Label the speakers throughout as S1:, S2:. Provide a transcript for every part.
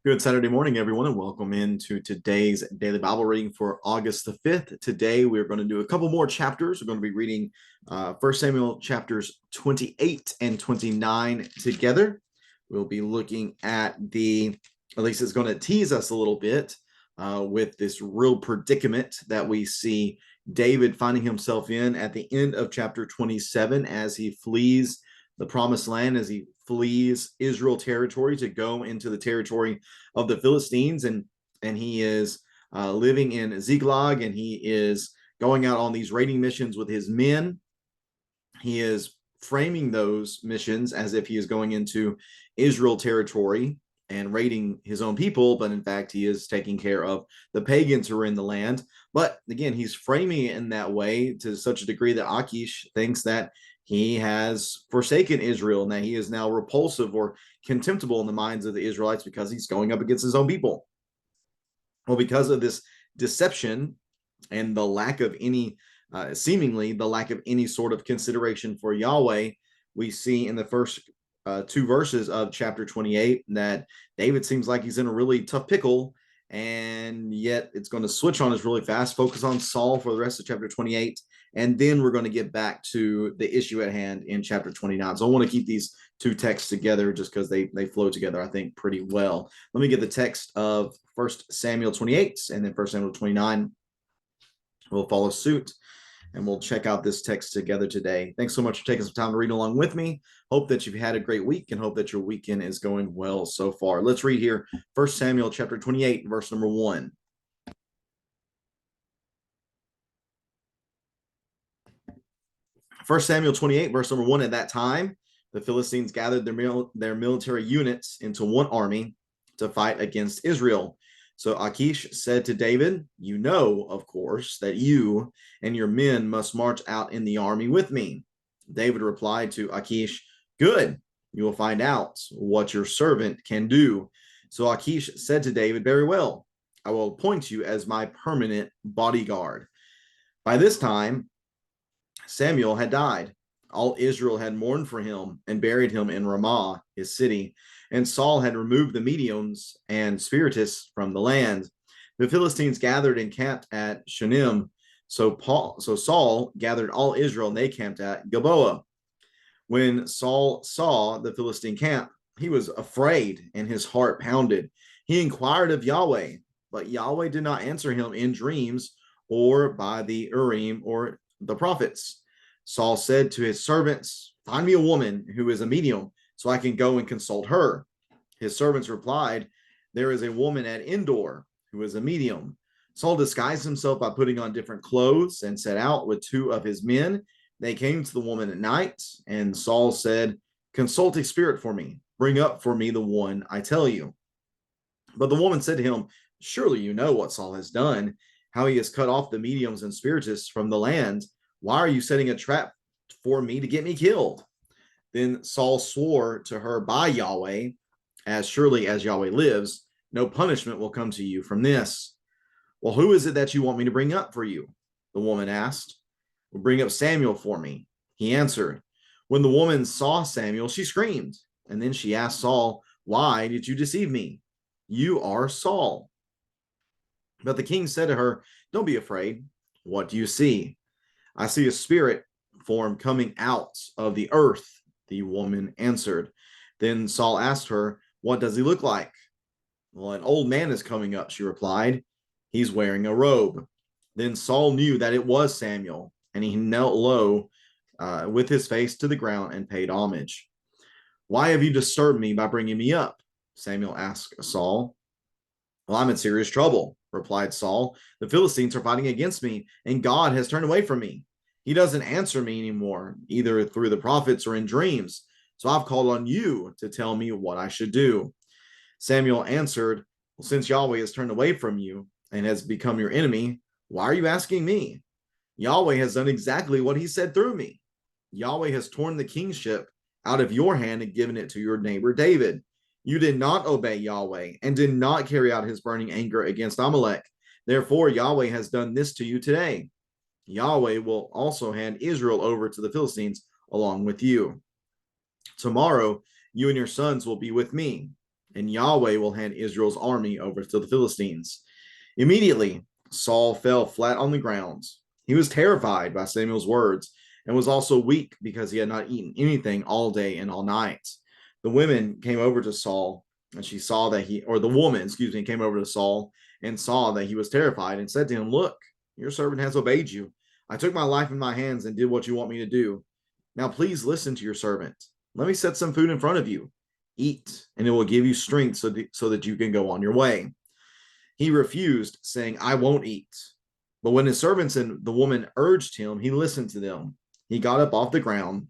S1: Good Saturday morning, everyone, and welcome into today's daily Bible reading for August the 5th. Today, we're going to do a couple more chapters. We're going to be reading 1 Samuel chapters 28 and 29 together. We'll be looking at at least it's going to tease us a little bit with this real predicament that we see David finding himself in at the end of chapter 27 as he flees the promised land, as he flees Israel territory to go into the territory of the Philistines, and he is living in Ziklag, and he is going out on these raiding missions with his men. He is framing those missions as if he is going into Israel territory and raiding his own people, but in fact, he is taking care of the pagans who are in the land. But again, he's framing it in that way to such a degree that Achish thinks that he has forsaken Israel and that he is now repulsive or contemptible in the minds of the Israelites because he's going up against his own people. Well, because of this deception and the lack of any, seemingly the lack of any sort of consideration for Yahweh, we see in the first two verses of chapter 28 that David seems like he's in a really tough pickle, and yet it's going to switch on us really fast, focus on Saul for the rest of chapter 28, and then we're going to get back to the issue at hand in chapter 29. So I want to keep these two texts together just because they flow together, I think, pretty well. Let me get the text of 1 Samuel 28 and then 1 Samuel 29. We'll follow suit and we'll check out this text together today. Thanks so much for taking some time to read along with me. Hope that you've had a great week and hope that your weekend is going well so far. Let's read here 1 Samuel chapter 28, verse number 1. 1 Samuel 28, verse number 1. At that time, the Philistines gathered their military units into one army to fight against Israel. So Achish said to David, "You know, of course, that you and your men must march out in the army with me." David replied to Achish, "Good, you will find out what your servant can do." So Achish said to David, "Very well, I will appoint you as my permanent bodyguard." By this time, Samuel had died. All Israel had mourned for him and buried him in Ramah, his city, and Saul had removed the Medians and Spiritists from the land. The Philistines gathered and camped at Shunem. So Saul gathered all Israel and they camped at Gilboa. When Saul saw the Philistine camp, he was afraid and his heart pounded. He inquired of Yahweh, but Yahweh did not answer him in dreams or by the Urim or the prophets. Saul said to his servants, "Find me a woman who is a medium so I can go and consult her." His servants replied, "There is a woman at Endor who is a medium." Saul disguised himself by putting on different clothes and set out with two of his men. They came to the woman at night, and Saul said, "Consult a spirit for me. Bring up for me the one I tell you." But the woman said to him, "Surely you know what Saul has done, how he has cut off the mediums and spiritists from the land. Why are you setting a trap for me to get me killed?" Then Saul swore to her by Yahweh, "As surely as Yahweh lives, no punishment will come to you from this." "Well, who is it that you want me to bring up for you?" the woman asked. "Well, bring up Samuel for me," he answered. When the woman saw Samuel, she screamed, and then she asked Saul, "Why did you deceive me? You are Saul." But the king said to her, "Don't be afraid. What do you see?" "I see a spirit form coming out of the earth," the woman answered. Then Saul asked her, "What does he look like?" "Well, an old man is coming up," she replied. "He's wearing a robe." Then Saul knew that it was Samuel, and he knelt low with his face to the ground and paid homage. "Why have you disturbed me by bringing me up?" Samuel asked Saul. "Well, I'm in serious trouble," replied Saul. "The Philistines are fighting against me, and God has turned away from me. He doesn't answer me anymore, either through the prophets or in dreams. So I've called on you to tell me what I should do." Samuel answered, "Well, since Yahweh has turned away from you and has become your enemy, why are you asking me? Yahweh has done exactly what he said through me. Yahweh has torn the kingship out of your hand and given it to your neighbor David. You did not obey Yahweh and did not carry out his burning anger against Amalek. Therefore, Yahweh has done this to you today. Yahweh will also hand Israel over to the Philistines along with you. Tomorrow, you and your sons will be with me. and Yahweh will hand Israel's army over to the Philistines. Immediately, Saul fell flat on the ground. He was terrified by Samuel's words and was also weak because he had not eaten anything all day and all night. The women came over to Saul, and she saw that the woman, excuse me, came over to Saul and saw that he was terrified and said to him, "Look, your servant has obeyed you. I took my life in my hands and did what you want me to do. Now please listen to your servant. Let me set some food in front of you. Eat, and it will give you strength so that you can go on your way." He refused, saying, "I won't eat." But when his servants and the woman urged him, he listened to them. He got up off the ground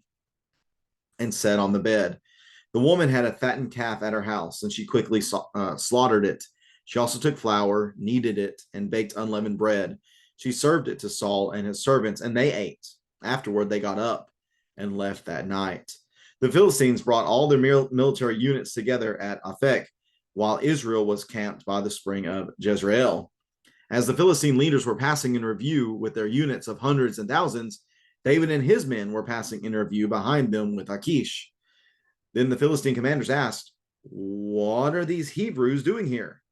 S1: and sat on the bed. The woman had a fattened calf at her house, and she quickly slaughtered it. She also took flour, kneaded it, and baked unleavened bread. She served it to Saul and his servants, and they ate. Afterward, they got up and left that night. The Philistines brought all their military units together at Aphek, while Israel was camped by the spring of Jezreel. As the Philistine leaders were passing in review with their units of hundreds and thousands, David and his men were passing in review behind them with Achish. Then the Philistine commanders asked, "What are these Hebrews doing here?"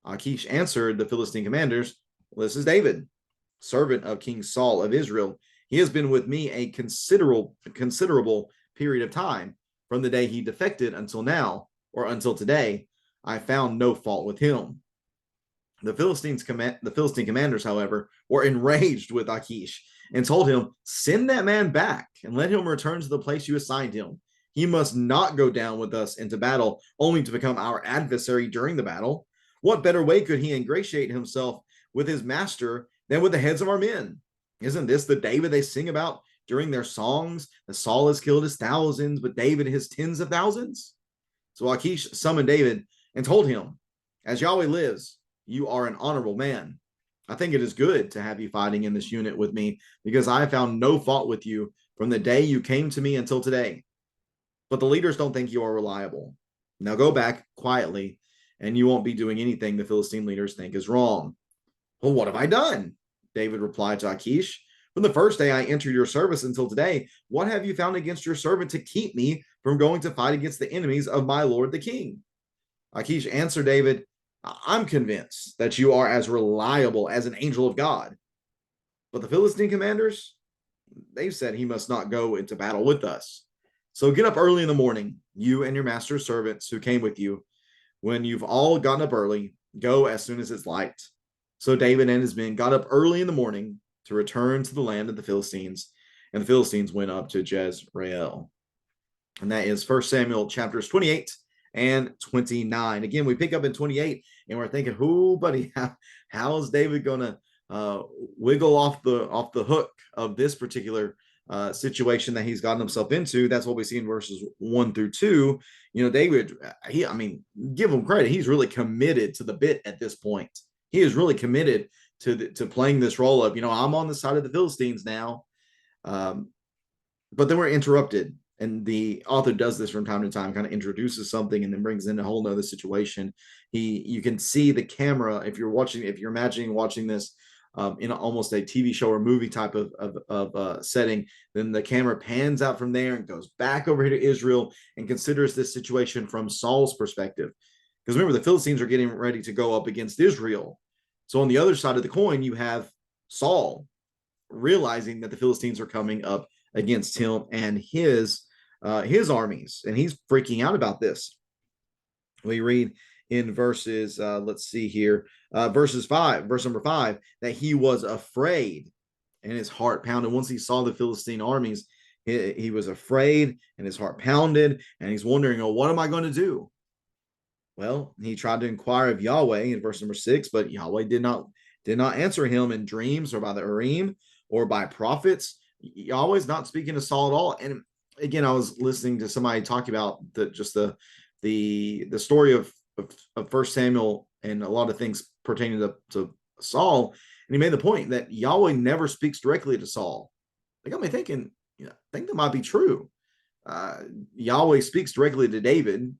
S1: Achish answered the Philistine commanders, "This is David, servant of King Saul of Israel. He has been with me a considerable period of time, from the day he defected until now, or until today. I found no fault with him." The Philistine commanders, however, were enraged with Achish and told him, "Send that man back and let him return to the place you assigned him. He must not go down with us into battle, only to become our adversary during the battle. What better way could he ingratiate himself with his master than with the heads of our men? Isn't this the David they sing about during their songs? That Saul has killed his thousands, but David his tens of thousands?" So Achish summoned David and told him, "As Yahweh lives, you are an honorable man. I think it is good to have you fighting in this unit with me, because I have found no fault with you from the day you came to me until today. But the leaders don't think you are reliable. Now go back quietly, and you won't be doing anything the Philistine leaders think is wrong." "Well, what have I done?" David replied to Achish. "From the first day I entered your service until today, what have you found against your servant to keep me from going to fight against the enemies of my lord the king?" Achish answered David, "I'm convinced that you are as reliable as an angel of God. But the Philistine commanders, they've said he must not go into battle with us. So get up early in the morning, you and your master's servants who came with you. When you've all gotten up early, go as soon as it's light." So David and his men got up early in the morning to return to the land of the Philistines, and the Philistines went up to Jezreel. And that is 1 Samuel chapters 28 and 29. Again, we pick up in 28 and we're thinking, "Who, buddy, how is David going to wiggle off the hook of this particular situation that he's gotten himself into?" That's what we see in verses 1 through 2. David, I mean, give him credit. He's really committed to the bit at this point. He is really committed to playing this role of, I'm on the side of the Philistines now. But then we're interrupted. And the author does this from time to time, kind of introduces something and then brings in a whole nother situation. You can see the camera if you're imagining watching this in almost a TV show or movie type of setting. Then the camera pans out from there and goes back over here to Israel and considers this situation from Saul's perspective. Because remember, the Philistines are getting ready to go up against Israel. So on the other side of the coin, you have Saul realizing that the Philistines are coming up against him and his armies, and he's freaking out about this. We read in verses, let's see here, verse number 5, that he was afraid and his heart pounded. Once he saw the Philistine armies, he was afraid and his heart pounded, and he's wondering, "Oh, what am I going to do?" Well, he tried to inquire of Yahweh in verse number 6, but Yahweh did not answer him in dreams or by the Urim or by prophets. Yahweh's not speaking to Saul at all. And again, I was listening to somebody talk about the story of 1 Samuel and a lot of things pertaining to Saul, and he made the point that Yahweh never speaks directly to Saul. They got me thinking, I think that might be true. Yahweh speaks directly to David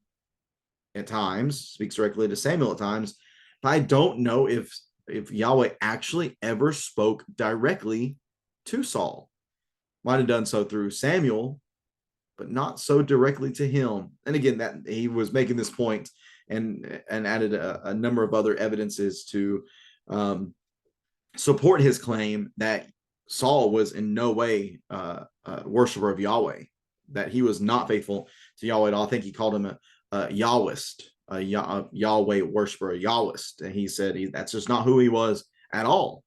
S1: at times, speaks directly to Samuel at times, but I don't know if Yahweh actually ever spoke directly to Saul. Might have done so through Samuel, but not so directly to him. And again, that he was making this point and added a number of other evidences to support his claim that Saul was in no way a worshiper of Yahweh, that he was not faithful to Yahweh at all. I think he called him a Yahwist, a Yahweh worshiper, a Yahwist. And he said that's just not who he was at all.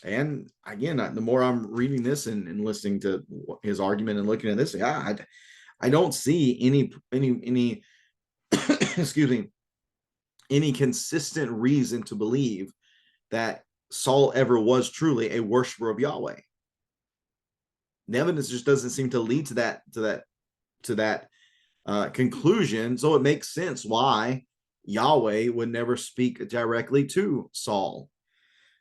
S1: And again, the more I'm reading this and listening to his argument and looking at this, I don't see any excuse me, any consistent reason to believe that Saul ever was truly a worshiper of Yahweh. The evidence just doesn't seem to lead to that conclusion. So it makes sense why Yahweh would never speak directly to Saul.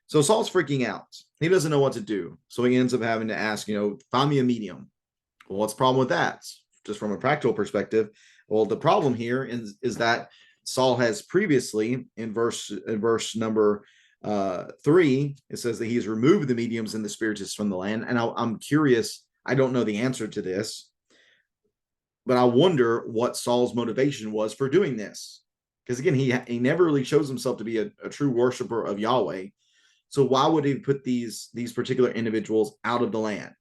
S1: So Saul's freaking out. He doesn't know what to do. So he ends up having to ask, find me a medium. Well, what's the problem with that? Just from a practical perspective. Well, the problem here is that Saul has previously in verse number 3, it says that he's removed the mediums and the spiritists from the land. And I'm curious, I don't know the answer to this, but I wonder what Saul's motivation was for doing this. Because again, he never really shows himself to be a true worshiper of Yahweh. So why would he put these particular individuals out of the land?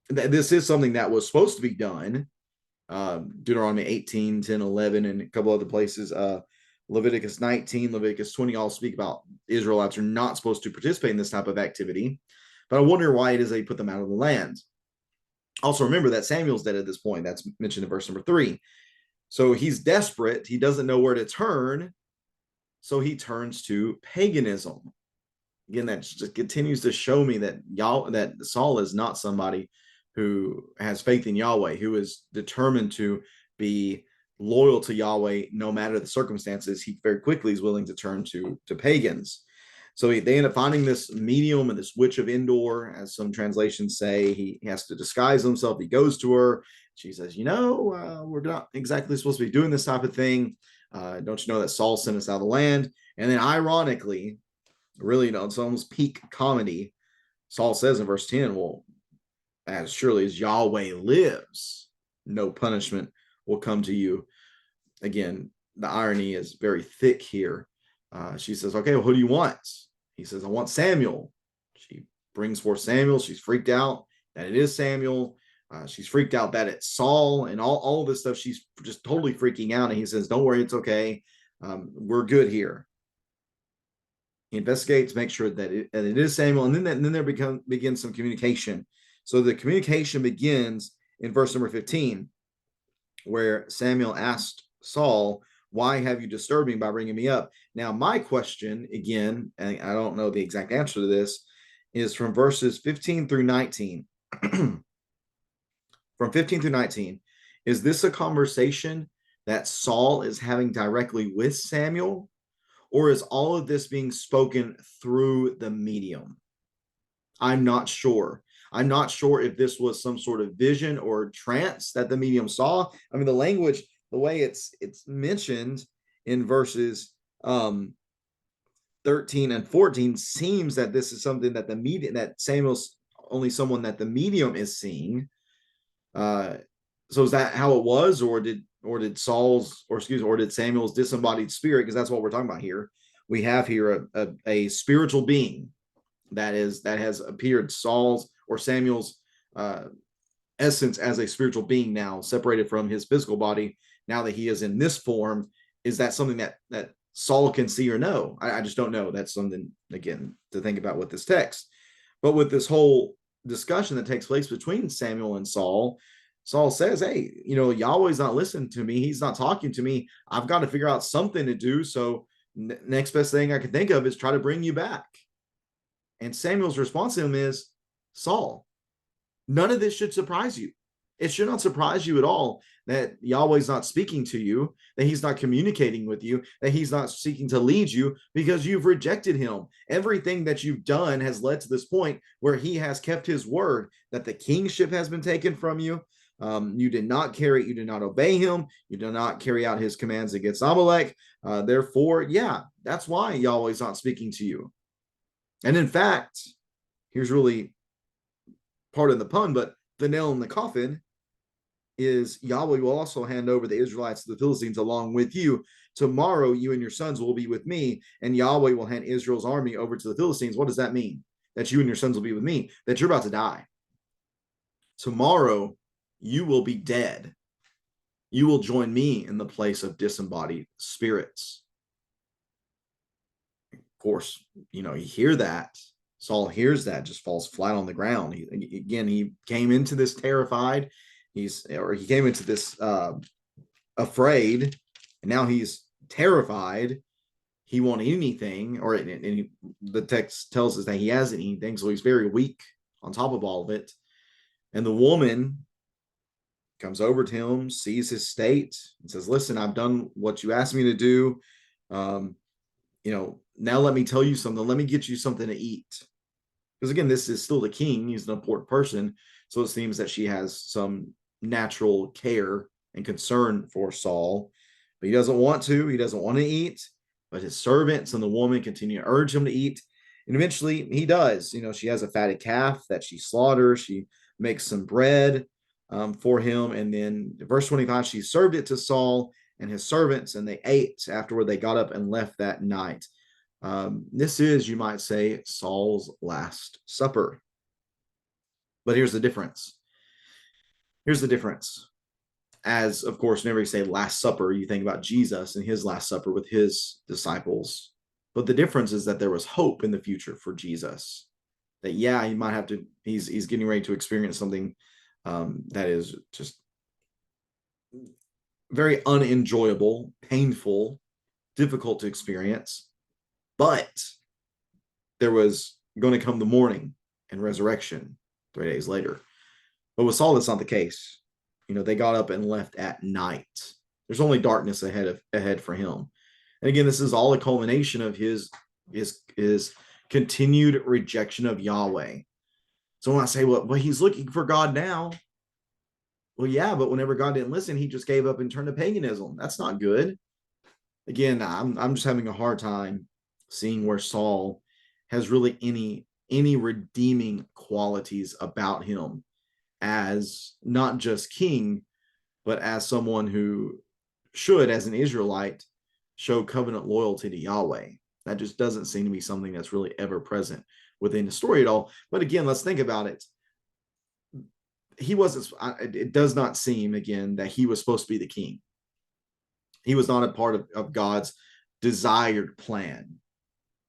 S1: This is something that was supposed to be done. Deuteronomy 18, 10, 11, and a couple other places. Leviticus 19, Leviticus 20 all speak about Israelites are not supposed to participate in this type of activity. But I wonder why it is they put them out of the land. Also remember that Samuel's dead at this point. That's mentioned in verse number 3. So he's desperate. He doesn't know where to turn. So he turns to paganism. Again, that just continues to show me that Saul is not somebody who has faith in Yahweh, who is determined to be loyal to Yahweh no matter the circumstances. He very quickly is willing to turn to pagans. So they end up finding this medium and this witch of Endor, as some translations say. He has to disguise himself. He goes to her. She says, we're not exactly supposed to be doing this type of thing. Don't you know that Saul sent us out of the land? And then ironically, really, it's almost peak comedy. Saul says in verse 10, well, as surely as Yahweh lives, no punishment will come to you. Again, the irony is very thick here. She says, okay, well, who do you want? He says, I want Samuel. She brings forth Samuel. She's freaked out that it is Samuel. She's freaked out that it's Saul and all of this stuff. She's just totally freaking out. And he says, don't worry, it's okay. We're good here. He investigates, makes sure that it is Samuel. And then there begins some communication. So the communication begins in verse number 15, where Samuel asked Saul, why have you disturbed me by bringing me up? Now, my question, again, and I don't know the exact answer to this, is from verses 15 through 19. From 15 through 19, is this a conversation that Saul is having directly with Samuel? Or is all of this being spoken through the medium? I'm not sure. I'm not sure if this was some sort of vision or trance that the medium saw. I mean, the language, the way it's mentioned in verses 13 and 14 seems that this is something that that Samuel's only someone that the medium is seeing. So is that how it was, or did Samuel's disembodied spirit, because that's what we're talking about here. We have here a spiritual being that has appeared, Saul's or Samuel's essence as a spiritual being now separated from his physical body. Now that he is in this form, is that something that Saul can see or know? I just don't know. That's something, again, to think about with this text. But with this whole discussion that takes place between Samuel and Saul, Saul says, hey, Yahweh's not listening to me. He's not talking to me. I've got to figure out something to do. So next best thing I can think of is try to bring you back. And Samuel's response to him is, Saul, none of this should surprise you. It should not surprise you at all that Yahweh's not speaking to you, that he's not communicating with you, that he's not seeking to lead you, because you've rejected him. Everything that you've done has led to this point where he has kept his word, that the kingship has been taken from you. You did not obey him. You did not carry out his commands against Amalek. Therefore, that's why Yahweh's not speaking to you. And in fact, here's really part of the pun, but the nail in the coffin is Yahweh will also hand over the Israelites to the Philistines along with you tomorrow you and your sons will be with me, and Yahweh will hand Israel's army over to the Philistines. What does that mean? That you and your sons will be with me, that you're about to die. Tomorrow you will be dead. You will join me in the place of disembodied spirits. Of course, you hear that. Saul hears that, just falls flat on the ground. He came into this terrified. He came into this afraid, and now he's terrified. He won't eat anything, the text tells us that he hasn't eaten anything, so he's very weak on top of all of it. And the woman comes over to him, sees his state, and says, listen, I've done what you asked me to do. Now let me tell you something. Let me get you something to eat. Because again, this is still the king. He's an important person. So it seems that she has some natural care and concern for Saul. But he doesn't want to. He doesn't want to eat. But his servants and the woman continue to urge him to eat. And eventually he does. She has a fatted calf that she slaughters. She makes some bread for him. And then verse 25, she served it to Saul and his servants, and they ate. Afterward, they got up and left that night. This is, you might say, Saul's last supper. But here's the difference. As, of course, whenever you say last supper, you think about Jesus and his last supper with his disciples. But the difference is that there was hope in the future for Jesus. That, he might have to, he's getting ready to experience something that is just very unenjoyable, painful, difficult to experience. But there was going to come the morning and resurrection 3 days later. But with Saul, that's not the case. They got up and left at night. There's only darkness ahead for him. And again, this is all a culmination of his continued rejection of Yahweh. So when I say, well, he's looking for God now. Well, yeah, but whenever God didn't listen, he just gave up and turned to paganism. That's not good. Again, I'm just having a hard time seeing where Saul has really any redeeming qualities about him as not just king, but as someone who should, as an Israelite, show covenant loyalty to Yahweh. That just doesn't seem to be something that's really ever present within the story at all. But again, let's think about it. It does not seem, again, that he was supposed to be the king. He was not a part of God's desired plan.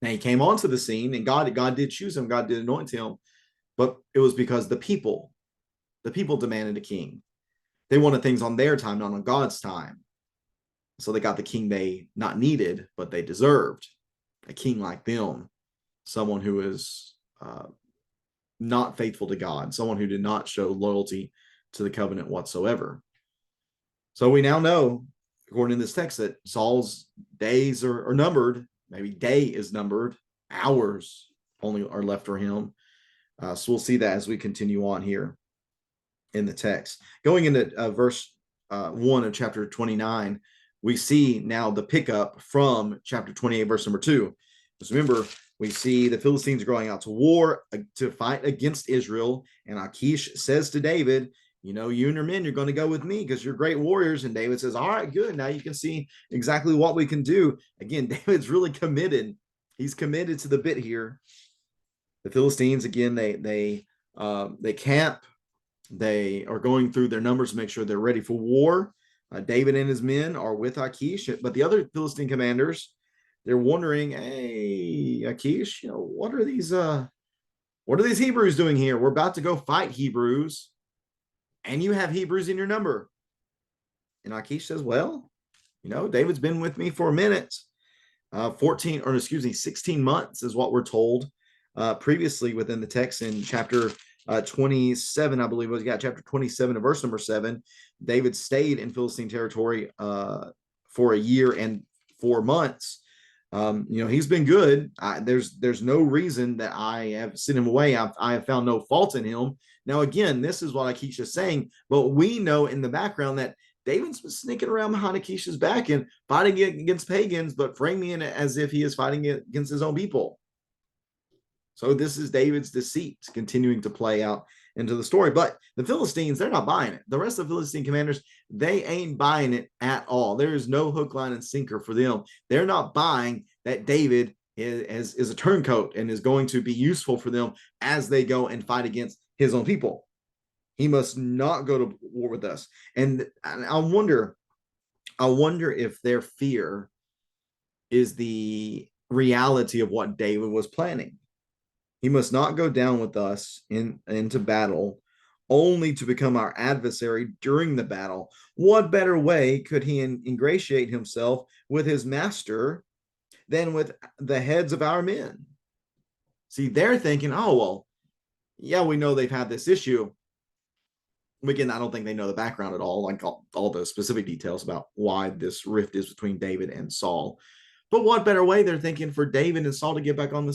S1: Now, he came onto the scene, and God did choose him. God did anoint him, but it was because the people demanded a king. They wanted things on their time, not on God's time. So they got the king they not needed, but they deserved. A king like them, someone who is not faithful to God, someone who did not show loyalty to the covenant whatsoever. So we now know, according to this text, that Saul's days are numbered. Maybe day is numbered. Hours only are left for him. So we'll see that as we continue on here in the text. Going into verse 1 of chapter 29, we see now the pickup from chapter 28, verse number 2. Just remember, we see the Philistines going out to war to fight against Israel. And Achish says to David, you and your men, you're going to go with me because you're great warriors. And David says, all right, good. Now you can see exactly what we can do. Again, David's really committed. He's committed to the bit here. The Philistines, again, they camp. They are going through their numbers to make sure they're ready for war. David and his men are with Achish, but the other Philistine commanders, they're wondering, hey, Achish, what are these Hebrews doing here? We're about to go fight Hebrews, and you have Hebrews in your number. And Achish says, well, David's been with me for a minute. 16 months is what we're told previously within the text in chapter 27, I believe it was. Chapter 27 of verse number 7. David stayed in Philistine territory for a year and 4 months. He's been good. There's no reason that I have sent him away. I have found no fault in him. Now, again, this is what Achish is saying, but we know in the background that David's been sneaking around behind Achish's back and fighting against pagans, but framing it as if he is fighting against his own people. So this is David's deceit continuing to play out into the story. But the Philistines, they're not buying it. The rest of the Philistine commanders, they ain't buying it at all. There is no hook, line, and sinker for them. They're not buying that David is a turncoat and is going to be useful for them as they go and fight against his own people. He must not go to war with us. And I wonder if their fear is the reality of what David was planning. He must not go down with us into battle, only to become our adversary during the battle. What better way could he ingratiate himself with his master than with the heads of our men? See, they're thinking, oh, well, yeah, we know they've had this issue. Again, I don't think they know the background at all, like all the specific details about why this rift is between David and Saul. But what better way, they're thinking, for David and Saul to get back on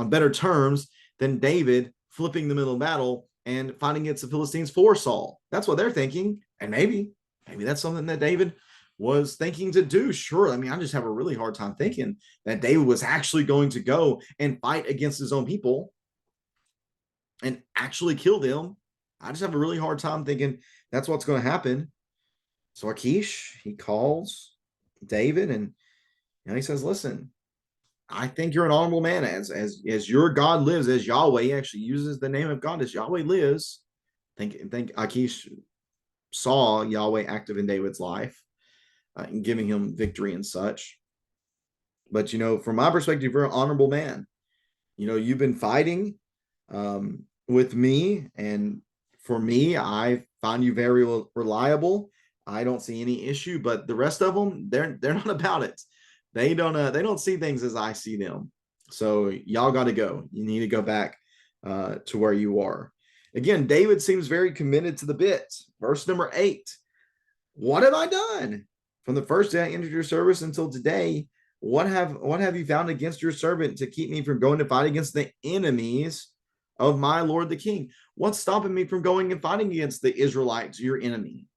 S1: better terms than David flipping the middle of battle and fighting against the Philistines for Saul. That's what they're thinking. And maybe that's something that David was thinking to do. Sure. I mean, I just have a really hard time thinking that David was actually going to go and fight against his own people and actually kill them. I just have a really hard time thinking that's what's going to happen. So Achish, he calls David and he says, listen, I think you're an honorable man, as your God lives, as Yahweh. He actually uses the name of God as Yahweh lives. I think Achish saw Yahweh active in David's life and giving him victory and such. But, from my perspective, you're an honorable man. You've been fighting with me, and for me, I find you very reliable. I don't see any issue, but the rest of them, they're not about it. They don't see things as I see them. So y'all got to go. You need to go back to where you are. Again, David seems very committed to the bit. Verse number 8. What have I done? From the first day I entered your service until today, what have you found against your servant to keep me from going to fight against the enemies of my Lord the King? What's stopping me from going and fighting against the Israelites, your enemy?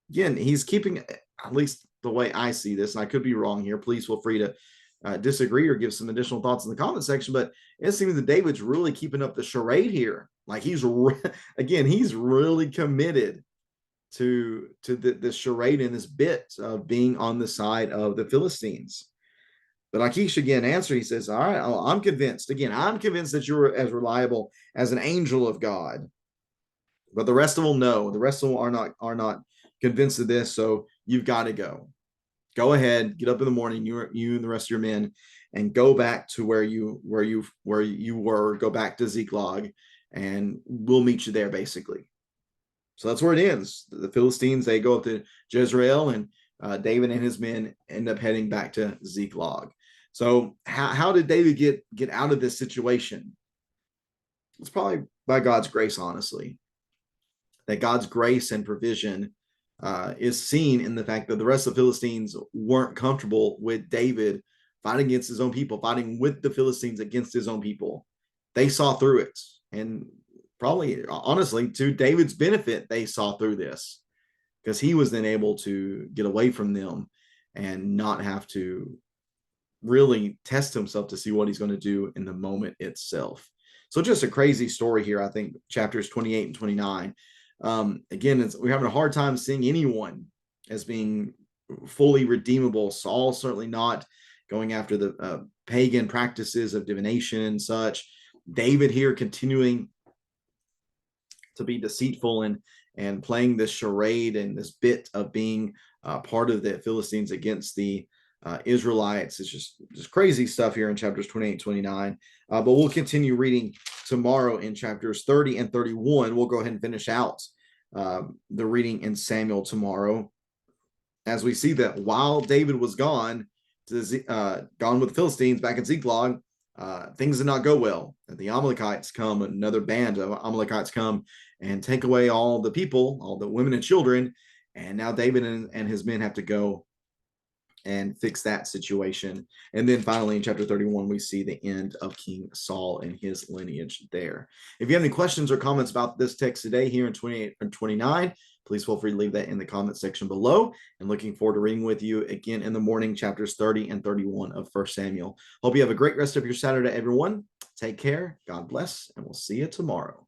S1: Again, he's keeping, at least the way I see this, and I could be wrong here. Please feel free to disagree or give some additional thoughts in the comment section. But it seems that David's really keeping up the charade here. Like he's really committed to the charade and this bit of being on the side of the Philistines. But Achish again answered. He says, all right, I'm convinced. Again, I'm convinced that you're as reliable as an angel of God. But the rest of them, no. The rest of them are not convinced of this. So you've got to go. Go ahead, get up in the morning, you and the rest of your men, and go back to where you were. Go back to Ziklag, and we'll meet you there, basically. So that's where it ends. The Philistines, they go up to Jezreel, and David and his men end up heading back to Ziklag. So how did David get out of this situation? It's probably by God's grace, honestly. That God's grace and provision is seen in the fact that the rest of the Philistines weren't comfortable with David fighting against his own people, fighting with the Philistines against his own people. They saw through it. And probably, honestly, to David's benefit, they saw through this, because he was then able to get away from them and not have to really test himself to see what he's going to do in the moment itself. So just a crazy story here, I think, chapters 28 and 29. Again, we're having a hard time seeing anyone as being fully redeemable. Saul certainly not, going after the pagan practices of divination and such. David here continuing to be deceitful and playing this charade and this bit of being part of the Philistines against the Israelites. It's just crazy stuff here in chapters 28 and 29. But we'll continue reading tomorrow in chapters 30 and 31. We'll go ahead and finish out the reading in Samuel tomorrow, as we see that while David was gone with the Philistines back in Ziklag, things did not go well. The Amalekites come, another band of Amalekites come and take away all the people, all the women and children, and now David and his men have to go and fix that situation. And then finally in chapter 31, we see the end of King Saul and his lineage there. If you have any questions or comments about this text today here in 28 and 29, please feel free to leave that in the comment section below. And looking forward to reading with you again in the morning, chapters 30 and 31 of 1 Samuel. Hope you have a great rest of your Saturday, everyone. Take care. God bless, and we'll see you tomorrow.